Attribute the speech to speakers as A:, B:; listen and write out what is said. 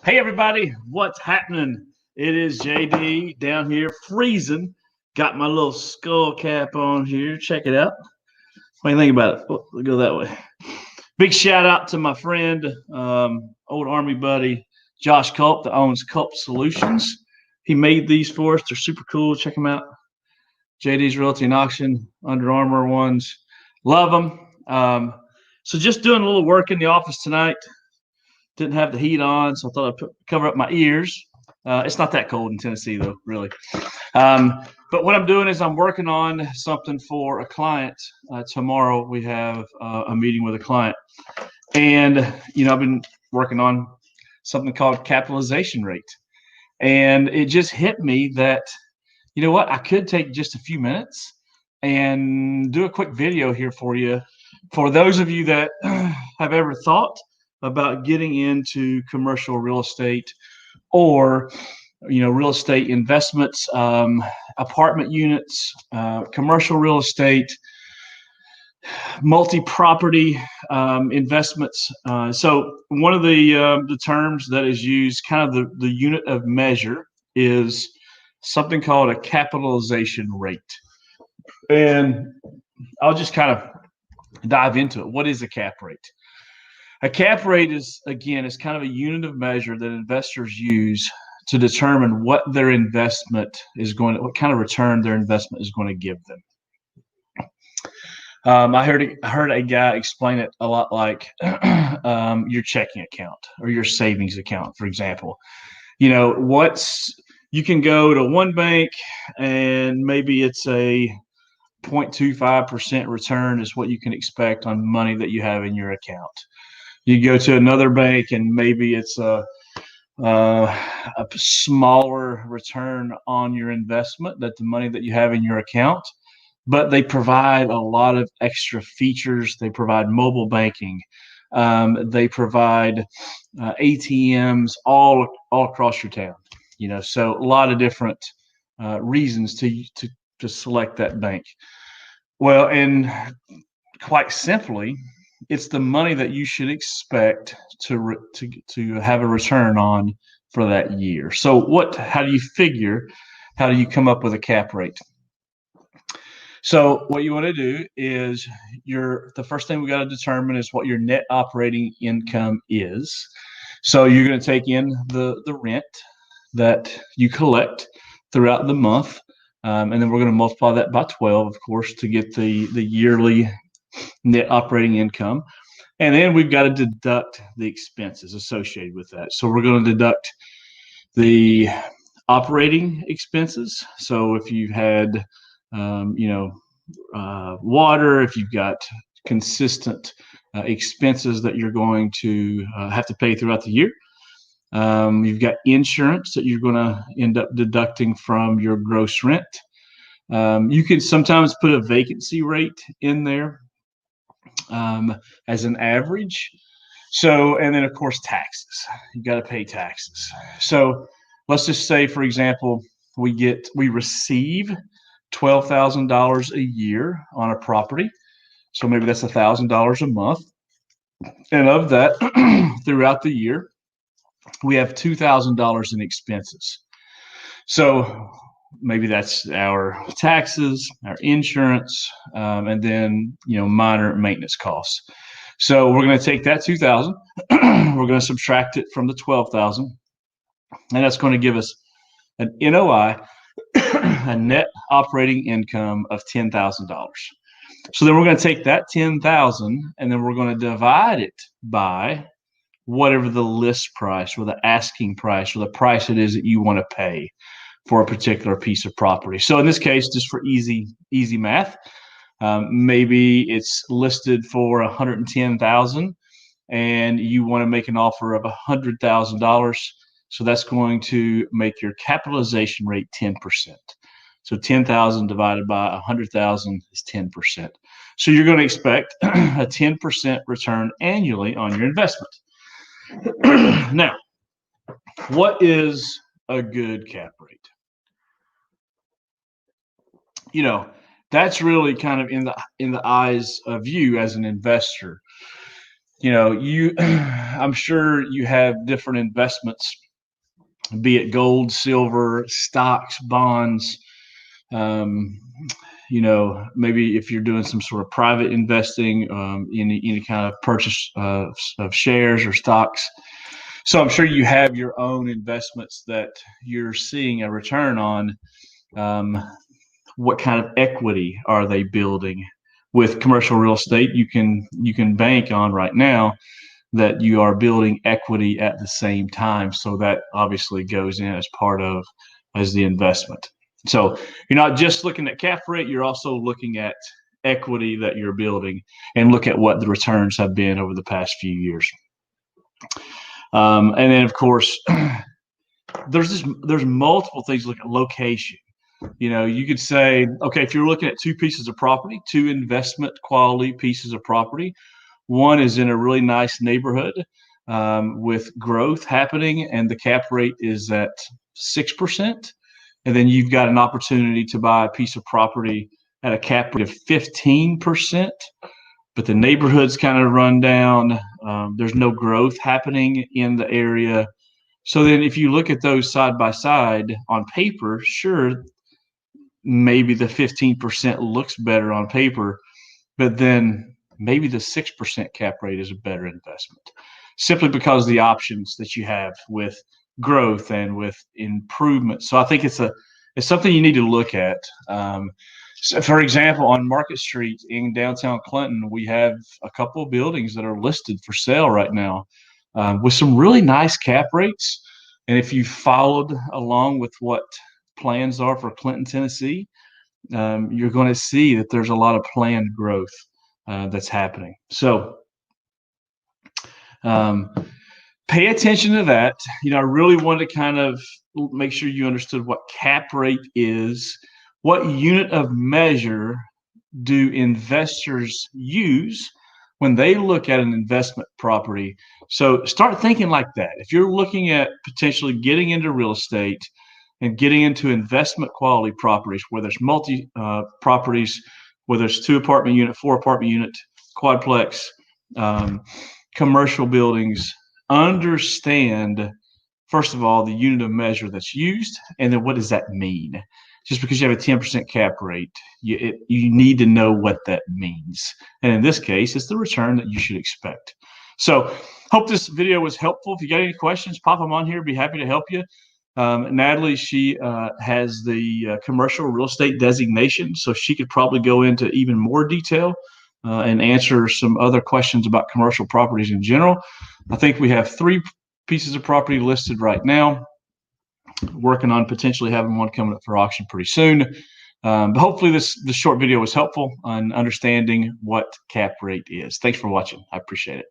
A: Hey everybody, what's happening? It is JD down here freezing. Got my little skull cap on here. Check it out. What do you think about it? We'll go that way. Big shout out to my friend, old Army buddy, Josh Culp, that owns Culp Solutions. He made these for us. They're super cool. Check them out. JD's Realty and Auction, Under Armour ones. Love them. So just doing a little work in the office tonight. Didn't have the heat on, so I thought I'd cover up my ears. It's not that cold in Tennessee, though, really. But what I'm doing is I'm working on something for a client. Tomorrow we have a meeting with a client. And, I've been working on something called capitalization rate. And it just hit me that, you know what, I could take just a few minutes and do a quick video here for you. For those of you that have ever thought about getting into commercial real estate or real estate investments, apartment units, commercial real estate, multi-property investments. So one of the terms that is used, kind of the unit of measure, is something called a capitalization rate. And I'll just kind of dive into it. What is a cap rate? A cap rate is kind of a unit of measure that investors use to determine what their investment is what kind of return their investment is going to give them. I heard a guy explain it a lot like your checking account or your savings account, for example. You can go to one bank and maybe it's a 0.25% return is what you can expect on money that you have in your account. You go to another bank and maybe it's a smaller return on your investment that the money that you have in your account, but they provide a lot of extra features. They provide mobile banking. They provide ATMs all across your town. So a lot of different reasons to select that bank. Well, and quite simply, it's the money that you should expect to have a return on for that year. So how do you come up with a cap rate? So what you want to do is the first thing we got to determine is what your net operating income is. So you're going to take in the rent that you collect throughout the month. And then we're going to multiply that by 12, of course, to get the yearly net operating income. And then we've got to deduct the expenses associated with that. So we're going to deduct the operating expenses. So if you had, water, if you've got consistent expenses that you're going to have to pay throughout the year, you've got insurance that you're going to end up deducting from your gross rent. You could sometimes put a vacancy rate in there as an average. So, and then of course, taxes. You got to pay taxes. So let's just say, for example, we receive $12,000 a year on a property. So maybe that's $1,000 a month. And of that, throughout the year, we have $2,000 in expenses. So maybe that's our taxes, our insurance, and then minor maintenance costs. So we're going to take that $2,000, we're going to subtract it from the $12,000, and that's going to give us an NOI, a net operating income of $10,000. So then we're going to take that $10,000 and then we're going to divide it by whatever the list price or the asking price or the price it is that you want to pay for a particular piece of property. So in this case, just for easy math, maybe it's listed for $110,000 and you want to make an offer of $100,000. So that's going to make your capitalization rate 10%. So 10,000 divided by 100,000 is 10%. So you're going to expect a 10% return annually on your investment. Now, what is a good cap rate? That's really kind of in the eyes of you as an investor. I'm sure you have different investments, be it gold, silver, stocks, bonds. Um, maybe if you're doing some sort of private investing, any kind of purchase of shares or stocks. So I'm sure you have your own investments that you're seeing a return on. Um, what kind of equity are they building? With commercial real estate, you can bank on right now that you are building equity at the same time. So that obviously goes in as the investment. So you're not just looking at cap rate, you're also looking at equity that you're building, and look at what the returns have been over the past few years. And then of course, there's multiple things. Look at location. You could say, okay, if you're looking at two pieces of property, two investment quality pieces of property, one is in a really nice neighborhood with growth happening, and the cap rate is at 6%. And then you've got an opportunity to buy a piece of property at a cap rate of 15%, but the neighborhood's kind of run down. There's no growth happening in the area. So then if you look at those side by side on paper, sure, maybe the 15% looks better on paper, but then maybe the 6% cap rate is a better investment, simply because of the options that you have with growth and with improvement. So I think it's something you need to look at. So for example, on Market Street in downtown Clinton, we have a couple of buildings that are listed for sale right now with some really nice cap rates. And if you followed along with what plans are for Clinton, Tennessee, you're going to see that there's a lot of planned growth that's happening. So pay attention to that. I really wanted to kind of make sure you understood what cap rate is, what unit of measure do investors use when they look at an investment property. So start thinking like that. If you're looking at potentially getting into real estate and getting into investment quality properties, where there's multi properties, whether it's 2 apartment unit, 4 apartment unit, quadplex, commercial buildings, understand, first of all, the unit of measure that's used, and then what does that mean? Just because you have a 10% cap rate, you need to know what that means. And in this case, it's the return that you should expect. So hope this video was helpful. If you got any questions, pop them on here. Be happy to help you. Natalie, she has the commercial real estate designation, so she could probably go into even more detail and answer some other questions about commercial properties in general. I think we have 3 pieces of property listed right now, working on potentially having one coming up for auction pretty soon. But hopefully this short video was helpful on understanding what cap rate is. Thanks for watching. I appreciate it.